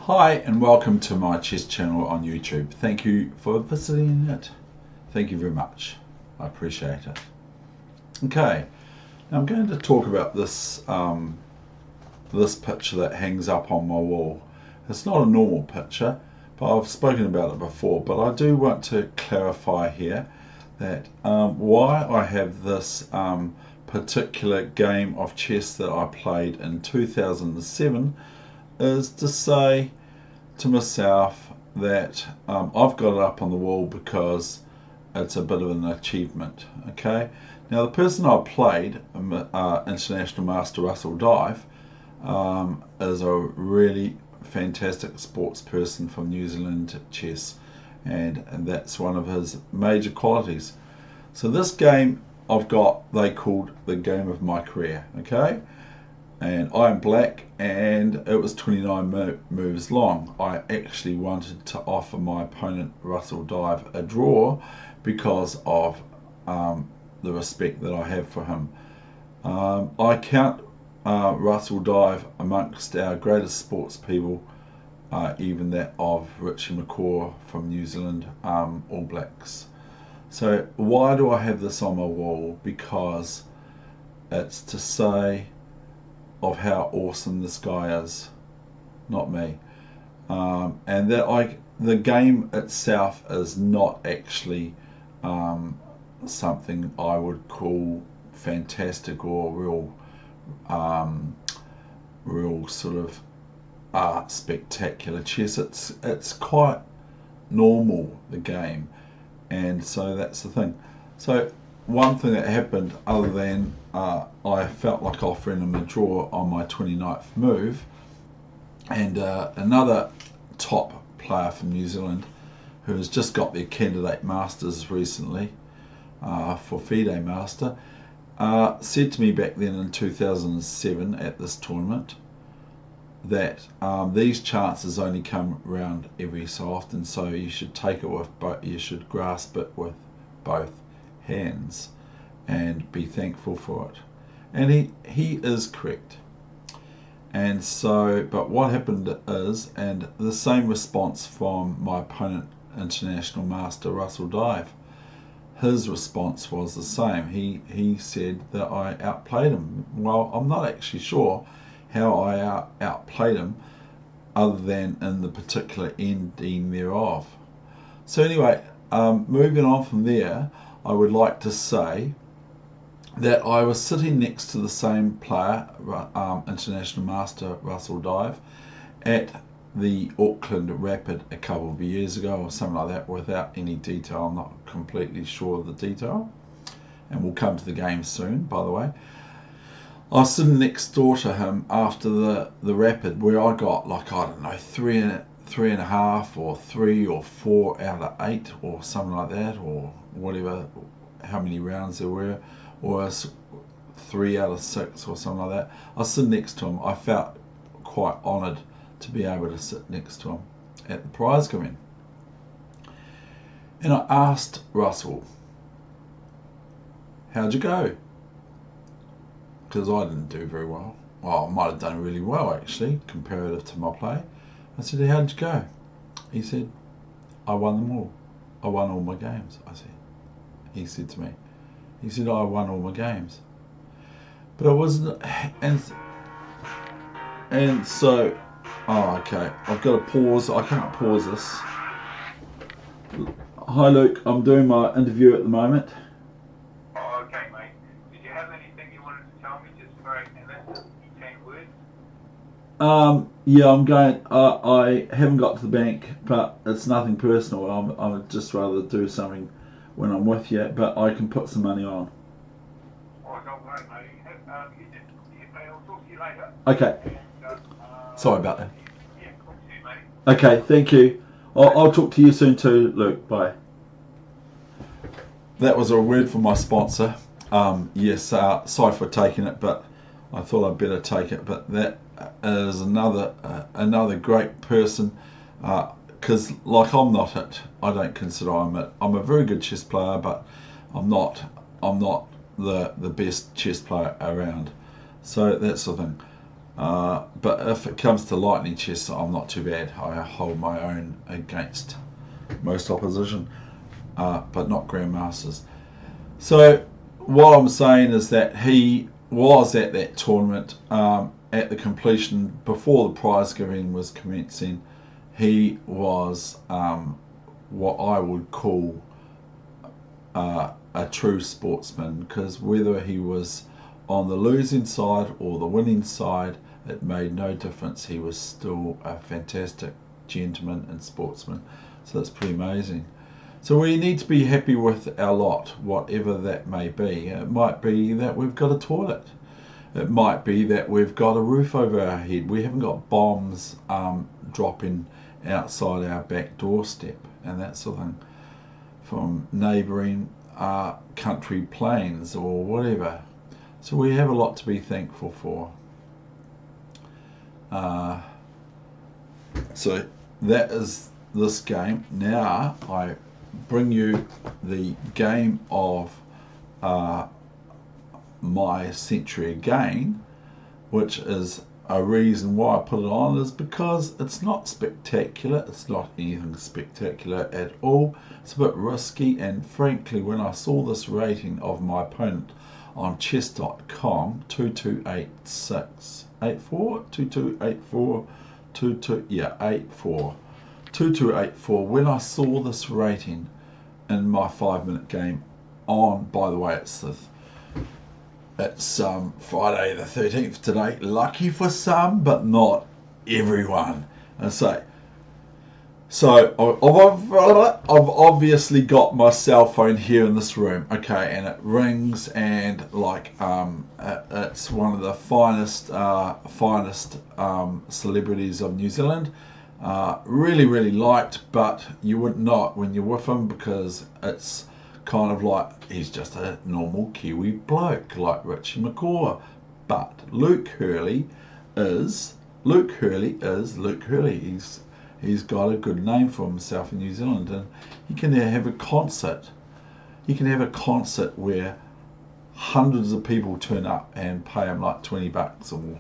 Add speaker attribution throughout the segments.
Speaker 1: Hi and welcome to my chess channel on YouTube. Thank you for visiting it. Thank you very much. I appreciate it. Okay, now I'm going to talk about this this picture that hangs up on my wall. It's not a normal picture, but I've spoken about it before. But I do want to clarify here that why I have this particular game of chess that I played in 2007 is to say to myself that I've got it up on the wall because it's a bit of an achievement. Okay, now the person I played, International Master Russell Dive, is a really fantastic sports person from New Zealand chess, and that's one of his major qualities. So this game I've got, they called the game of my career. Okay, and I'm black, and it was 29 moves long. I actually wanted to offer my opponent Russell Dive a draw because of the respect that I have for him. I count Russell Dive amongst our greatest sports people, even that of Richie McCaw from New Zealand All Blacks. So why do I have this on my wall? Because it's to say of how awesome this guy is, not me, and that the game itself is not actually something I would call fantastic or real sort of spectacular chess. It's quite normal, the game, and so that's the thing. So one thing that happened, other than I felt like offering him a draw on my 29th move, and another top player from New Zealand who has just got their candidate masters recently for FIDE Master, said to me back then in 2007 at this tournament that these chances only come around every so often, so you should take it with, but you should grasp it with both hands and be thankful for it. And he is correct. And so, but what happened is, and the same response from my opponent, International Master Russell Dive, his response was the same. He said that I outplayed him. Well, I'm not actually sure how I outplayed him, other than in the particular ending thereof. So anyway, moving on from there, I would like to say that I was sitting next to the same player, International Master Russell Dive, at the Auckland Rapid a couple of years ago or something like that, without any detail. I'm not completely sure of the detail, and we'll come to the game soon, by the way. I was sitting next door to him after the Rapid, where I got, like, I don't know, three and a half or 3 or 4 out of 8 or something like that, or whatever, how many rounds there were, or 3 out of 6 or something like that. I was sitting next to him. I felt quite honoured to be able to sit next to him at the prize giving. And I asked Russell, how'd you go? Because I didn't do very well. Well, I might have done really well, actually, comparative to my play. I said, how did you go? He said, I won them all. I won all my games. I said, he said to me, he said, I won all my games. But I wasn't, and so, oh, okay, I've got to pause. I can't pause this. Hi, Luke. I'm doing my interview at the moment.
Speaker 2: Oh, okay, mate. Did you have anything you wanted to tell me, just for 8 minutes, 10 words?
Speaker 1: Yeah, I'm going. I haven't got to the bank, but it's nothing personal. I would just rather do something when I'm with you, but I can put some money on.
Speaker 2: Oh, don't worry, mate. I'll talk to you later.
Speaker 1: Okay.
Speaker 2: And,
Speaker 1: Sorry about that.
Speaker 2: Yeah, talk to you, mate.
Speaker 1: Okay, thank you. I'll talk to you soon too, Luke. Bye. That was a word from my sponsor. Yes, sorry for taking it, but I thought I'd better take it. But that is another great person, because like I'm not it. I don't consider I'm it. I'm a very good chess player, but I'm not the best chess player around. So that's the thing. But if it comes to lightning chess, I'm not too bad. I hold my own against most opposition, but not grandmasters. So what I'm saying is that he was at that tournament at the completion, before the prize giving was commencing. He was what I would call a true sportsman, because whether he was on the losing side or the winning side, it made no difference. He was still a fantastic gentleman and sportsman. So that's pretty amazing. So we need to be happy with our lot, whatever that may be. It might be that we've got a toilet. It might be that we've got a roof over our head. We haven't got bombs dropping outside our back doorstep and that sort of thing from neighbouring country planes or whatever. So we have a lot to be thankful for. So that is this game. Now I bring you the game of my century again, which is a reason why I put it on, is because it's not spectacular. It's not anything spectacular at all. It's a bit risky, and frankly, when I saw this rating of my opponent on chess.com, 2286 84 2284 84 2284, when I saw this rating in my 5-minute game on, by the way, it's Friday the 13th today. Lucky for some, but not everyone. And so I've obviously got my cell phone here in this room, okay, and it rings, and like it's one of the finest celebrities of New Zealand. Really liked, but you wouldn't know it when you're with him, because it's kind of like he's just a normal Kiwi bloke like Richie McCaw. But Luke Hurley is Luke Hurley. He's got a good name for himself in New Zealand, and he can have a concert. He can have a concert where hundreds of people turn up and pay him like $20 or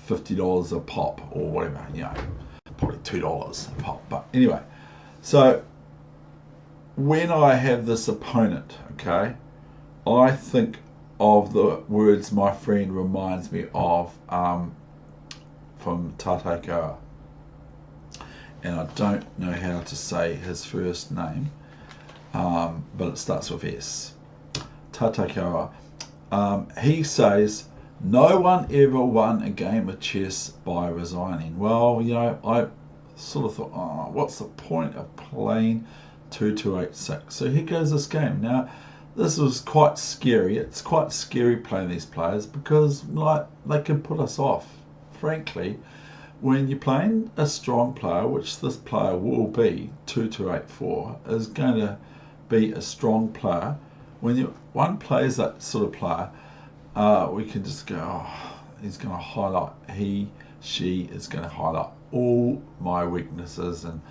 Speaker 1: $50 a pop or whatever, probably $2 a pop. But anyway, so when I have this opponent, okay, I think of the words my friend reminds me of from Tartakower. And I don't know how to say his first name, but it starts with S. Tartakower. He says, no one ever won a game of chess by resigning. Well, I sort of thought, what's the point of playing 2286? So here goes this game. Now, this was quite scary. It's quite scary playing these players, because they can put us off. Frankly, when you're playing a strong player, which this player will be, 2284 is going to be a strong player. When one plays that sort of player, we can just go, he's going to highlight, she is going to highlight all my weaknesses, and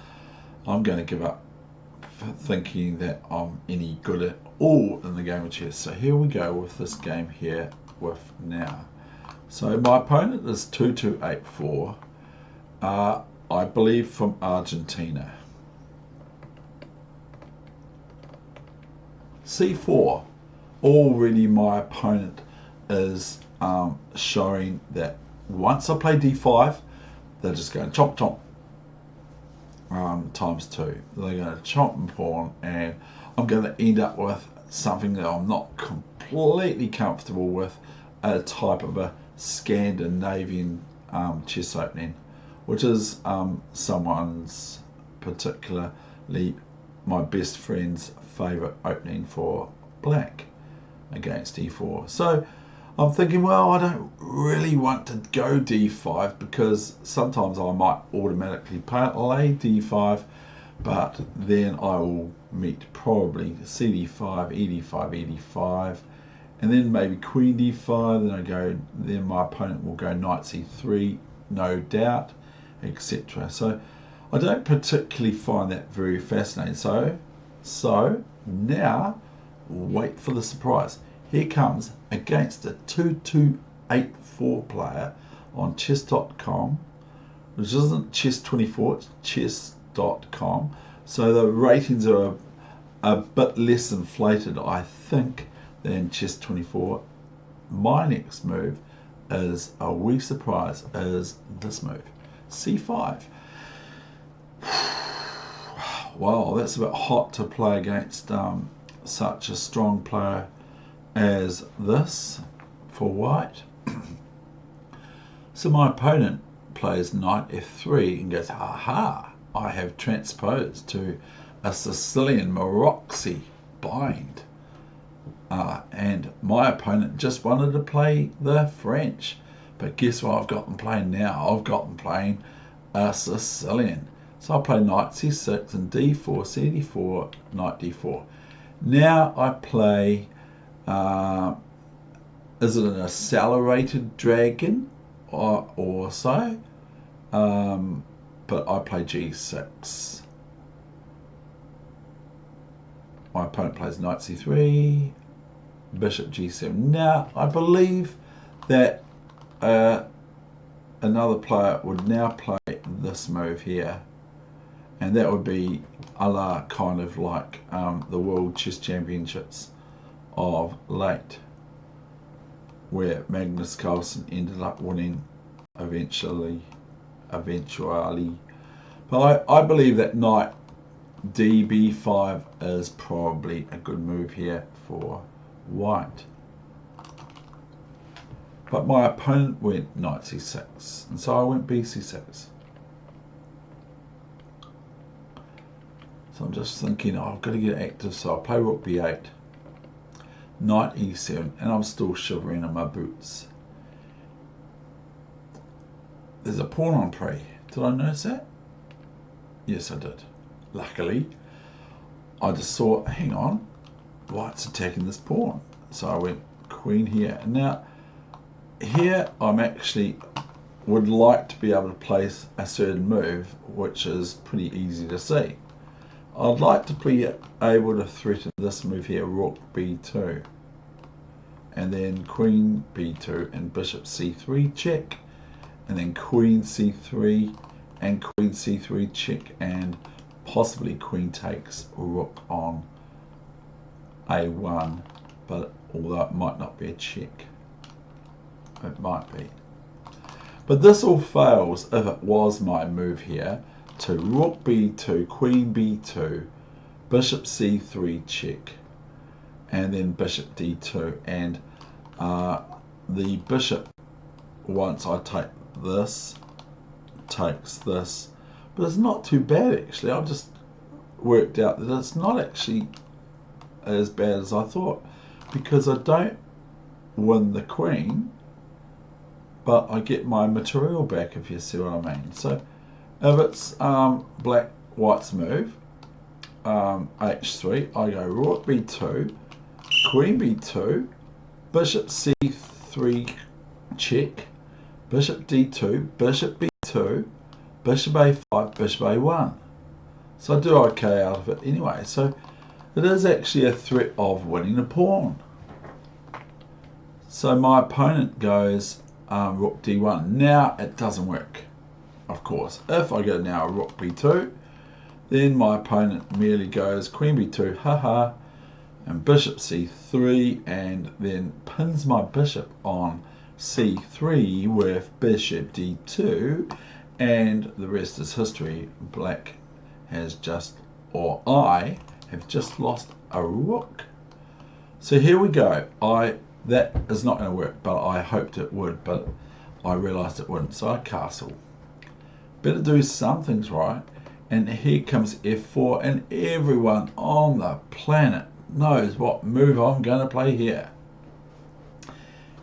Speaker 1: I'm going to give up thinking that I'm any good at all in the game of chess. So here we go with this game here with now. So my opponent is 2284, I believe from Argentina. C4. Already my opponent is showing that once I play D5, they're just going chomp chomp times 2. They're going to chomp and pawn, and I'm going to end up with something that I'm not completely comfortable with, a type of a Scandinavian chess opening, which is someone's, particularly my best friend's favourite opening for black against E4. So I'm thinking, well, I don't really want to go D5, because sometimes I might automatically play D5, but then I will meet probably CD5, ED5, ED5, and then maybe Queen D5. Then my opponent will go Knight C3, no doubt, etc. So I don't particularly find that very fascinating. So now wait for the surprise. Here comes, against a 2284 player, on chess.com, which isn't chess24, it's chess.com. So the ratings are a bit less inflated, I think, than chess24. My next move is a wee surprise, is this move, c5. Wow, that's a bit hot to play against such a strong player as this for white. So my opponent plays knight f3 and goes, aha, I have transposed to a Sicilian Maroczy bind. And my opponent just wanted to play the French. But guess what I've got them playing now? I've got them playing a Sicilian. So I play knight c6 and d4, cd4, knight d4. Now I play, is it an accelerated dragon or so? But I play g6. My opponent plays knight c3, bishop g7. Now I believe that another player would now play this move here, and that would be a la kind of like the World Chess Championships of late, where Magnus Carlsen ended up winning eventually. But I believe that knight db5 is probably a good move here for white. But my opponent went knight c6, and so I went bc6. So I'm just thinking, I've got to get active, so I'll play rook b8, knight e7, and I'm still shivering in my boots. There's a pawn on pre. Did I notice that? Yes, I did. Luckily, I just saw, hang on, white's attacking this pawn. So I went queen here. And now, here I'm actually would like to be able to place a certain move, which is pretty easy to see. I'd like to be able to threaten this move here, rook b2, and then queen b2 and bishop c3 check, and then queen c3 and queen c3 check, and possibly queen takes rook on a1, but although it might not be a check, it might be. But this all fails if it was my move here to rook b2, queen b2, bishop c3 check, and then bishop d2, and the bishop, once I take this, takes this, but it's not too bad actually. I've just worked out that it's not actually as bad as I thought, because I don't win the queen, but I get my material back, if you see what I mean. So if it's black white's move, h3, I go rook b2, queen b2, bishop c3 check, bishop d2, bishop b2, bishop a5, bishop a1. So I do okay out of it anyway. So it is actually a threat of winning a pawn. So my opponent goes rook d1. Now it doesn't work, of course. If I go now rook b2, then my opponent merely goes queen b2, haha, and bishop c3, and then pins my bishop on c3 with bishop d2, and the rest is history. Black has just, or I have just lost a rook. So here we go. That is not going to work, but I hoped it would, but I realized it wouldn't, so I castle. Better do some things right. And here comes f4, and everyone on the planet knows what move I'm going to play here.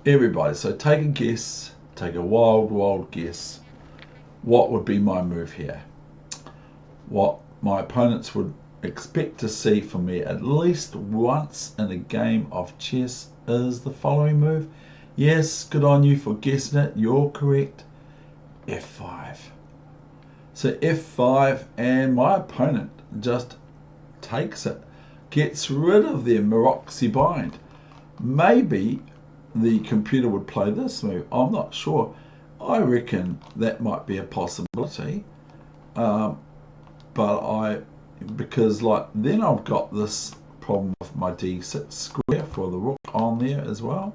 Speaker 1: Everybody, so take a guess, take a wild guess. What would be my move here? What my opponents would expect to see from me at least once in a game of chess is the following move. Yes, good on you for guessing it. You're correct. f5. So f5, and my opponent just takes it, gets rid of their Maroczy bind. Maybe the computer would play this move. I'm not sure. I reckon that might be a possibility. Because like then I've got this problem with my d6 square for the rook on there as well.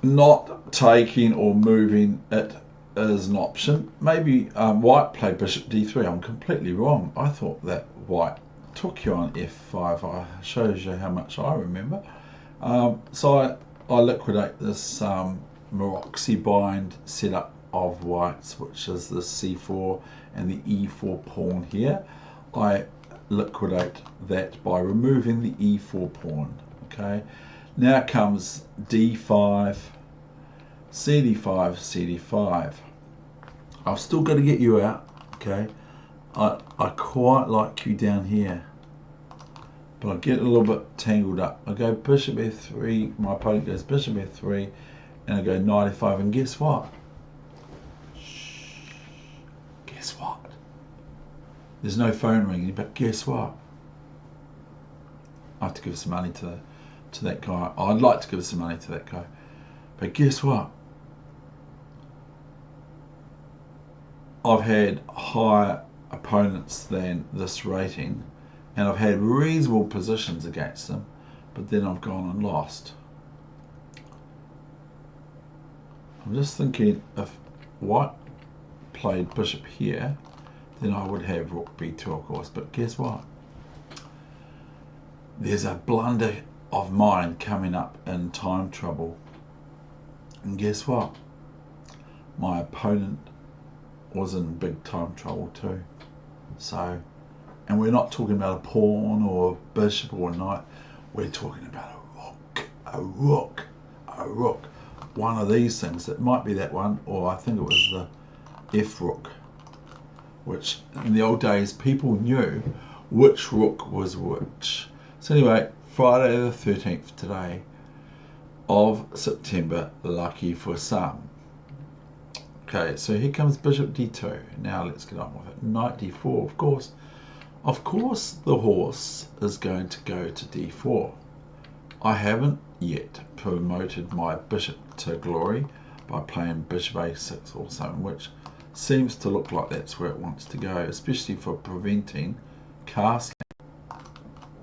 Speaker 1: Not taking or moving it is an option. Maybe white played bishop d3. I'm completely wrong. I thought that white took you on f5. I shows you how much I remember. So I liquidate this Maroczy bind setup of whites, which is the c4 and the e4 pawn here. I liquidate that by removing the e4 pawn. Okay, now comes d5, cd5, cd5. I've still got to get you out. Okay, I quite like you down here, but I get a little bit tangled up. I go bishop f3, my opponent goes bishop f3, and I go knight f5, and guess what? Guess what? There's no phone ringing, but guess what? I have to give some money to that guy. I'd like to give some money to that guy, but guess what? I've had higher opponents than this rating, and I've had reasonable positions against them, but then I've gone and lost. I'm just thinking if white played bishop here, then I would have rook b2, of course, but guess what? There's a blunder of mine coming up in time trouble, and guess what? My opponent was in big time trouble too. So, and we're not talking about a pawn or a bishop or a knight, we're talking about a rook. One of these things. It might be that one, or I think it was the F rook, which in the old days people knew which rook was which. So anyway, Friday the 13th today of September, lucky for some. Okay, so here comes bishop d2. Now let's get on with it. Knight d4, of course. Of course the horse is going to go to d4. I haven't yet promoted my bishop to glory by playing bishop a6 or something, which seems to look like that's where it wants to go, especially for preventing castling.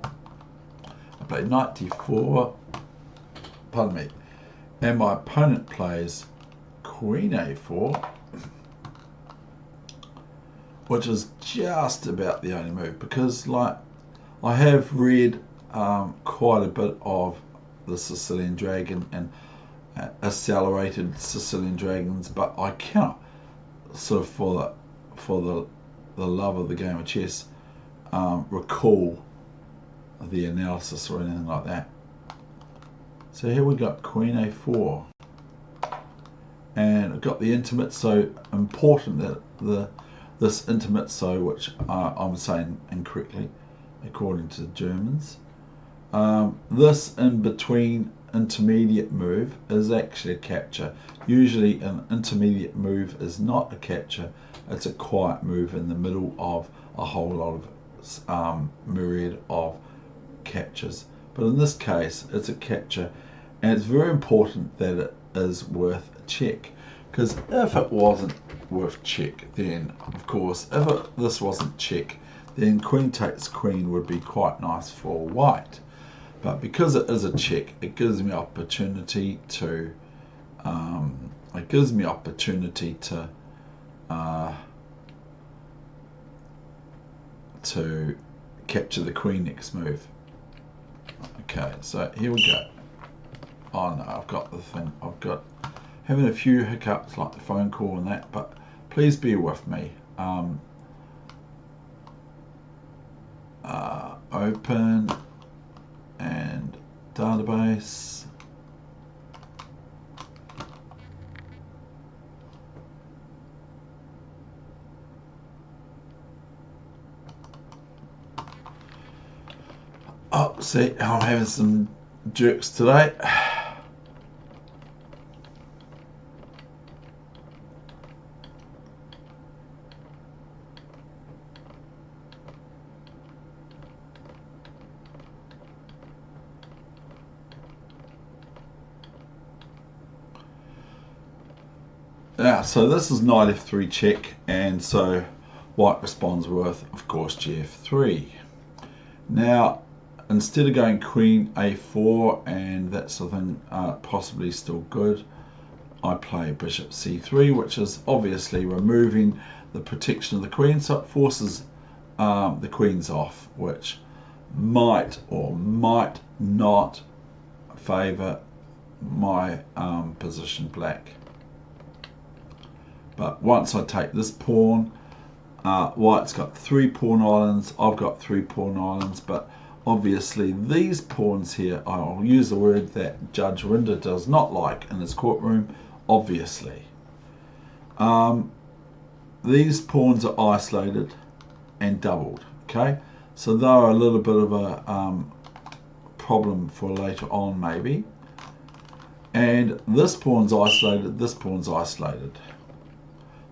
Speaker 1: I play knight d4, pardon me, and my opponent plays queen a4, which is just about the only move, because like I have read quite a bit of the Sicilian Dragon and accelerated Sicilian Dragons, but I cannot sort of for the love of the game of chess recall the analysis or anything like that. So here we got queen a4, and I've got the intimate, so important that this intimate, so which I'm saying incorrectly according to the Germans. This in between intermediate move is actually a capture. Usually an intermediate move is not a capture, it's a quiet move in the middle of a whole lot of myriad of captures. But in this case it's a capture, and it's very important that it is worth a check, because if it wasn't worth check, then of course this wasn't check, then queen takes queen would be quite nice for white. But because it is a check, it gives me opportunity to to capture the queen next move. Okay, so here we go. Oh no, I've got the thing. I've got having a few hiccups like the phone call and that, but please bear with me. Open and database. Oh, see, I'm having some jerks today. Now, so this is knight f3 check, and so white responds with, of course, gf3. Now, instead of going queen a4 and that sort of thing, possibly still good, I play bishop c3, which is obviously removing the protection of the queen, so it forces the queens off, which might or might not favour my position black. But once I take this pawn, white's got 3 pawn islands, I've got 3 pawn islands, but obviously these pawns here, I'll use the word that Judge Rinder does not like in his courtroom, obviously. These pawns are isolated and doubled, okay? So they're a little bit of a problem for later on maybe. And this pawn's isolated, this pawn's isolated.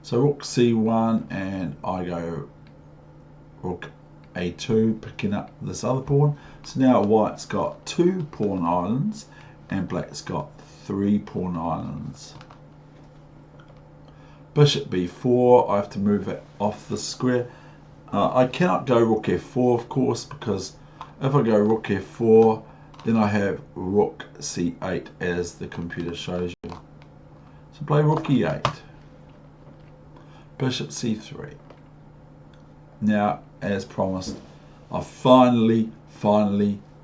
Speaker 1: So rook c1 and I go rook a2, picking up this other pawn. So now white's got 2 pawn islands and black's got 3 pawn islands. Bishop b4, I have to move it off the square. I cannot go rook f4, of course, because if I go rook f4, then I have rook c8 as the computer shows you. So play rook e8. Bishop c3. Now, as promised, I finally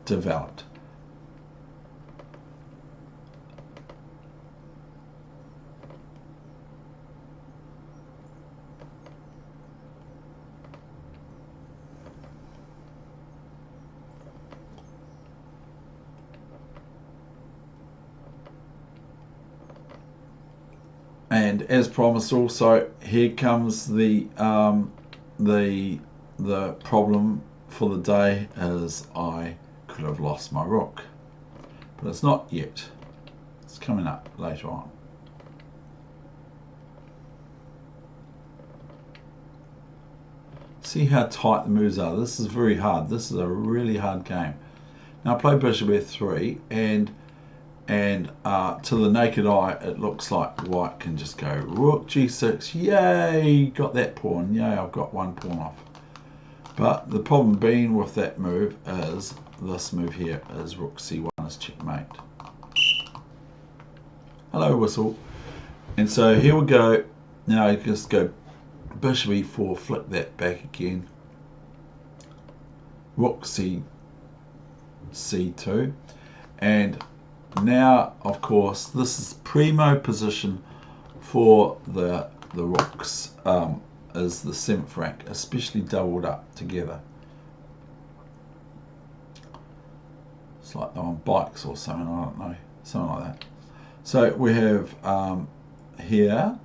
Speaker 1: developed. And as promised, also here comes the problem for the day is I could have lost my rook, but it's not yet. It's coming up later on. See how tight the moves are. This is very hard. This is a really hard game. Now I play bishop f3, and to the naked eye it looks like white can just go rook g6, yay, got that pawn, yay, I've got 1 pawn off. But the problem being with that move is this move here is rook c1 is checkmate. Hello whistle. And so here we go. Now I just go bishop e4, flick that back again, rook c2, and now of course this is primo position for the rooks, is the 7th rank, especially doubled up together. It's like they're on bikes or something, I don't know, something like that. So we have here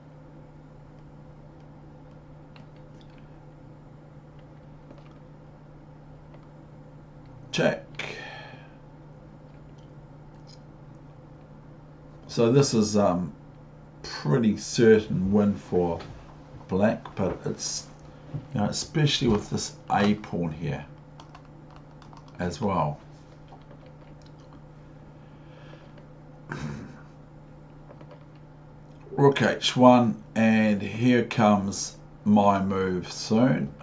Speaker 1: check. So this is pretty certain win for black, but it's, you know, especially with this a pawn here as well. Rook h1, and here comes my move soon.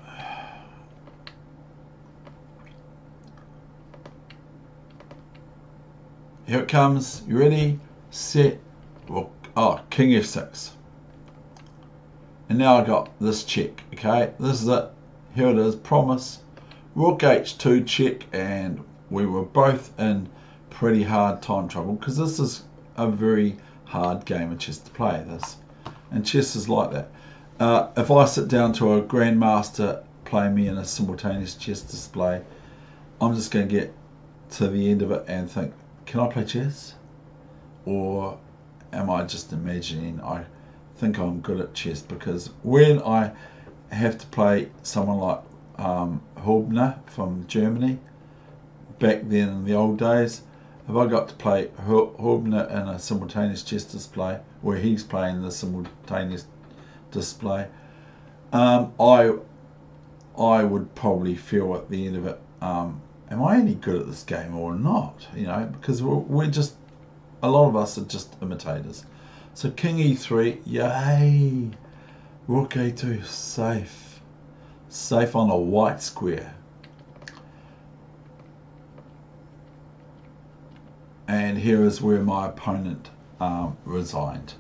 Speaker 1: Here it comes. You ready? Set. Rook. Oh, king f6. And now I got this check. Okay, this is it. Here it is. Promise. Rook h2 check, and we were both in pretty hard time trouble because this is a very hard game of chess to play. This, and chess is like that. If I sit down to a grandmaster play me in a simultaneous chess display, I'm just going to get to the end of it and think, can I play chess? Or am I just imagining I think I'm good at chess? Because when I have to play someone like Weegenaar from Germany, back then in the old days, if I got to play Weegenaar in a simultaneous chess display where he's playing the simultaneous display, I would probably feel at the end of it, am I any good at this game or not? You know, because we're just, a lot of us are just imitators. So king e3, yay! Rook a2, safe. Safe on a white square. And here is where my opponent resigned.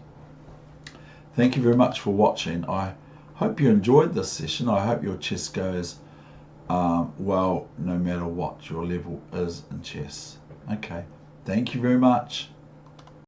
Speaker 1: Thank you very much for watching. I hope you enjoyed this session. I hope your chess goes well, no matter what your level is in chess. Okay, thank you very much.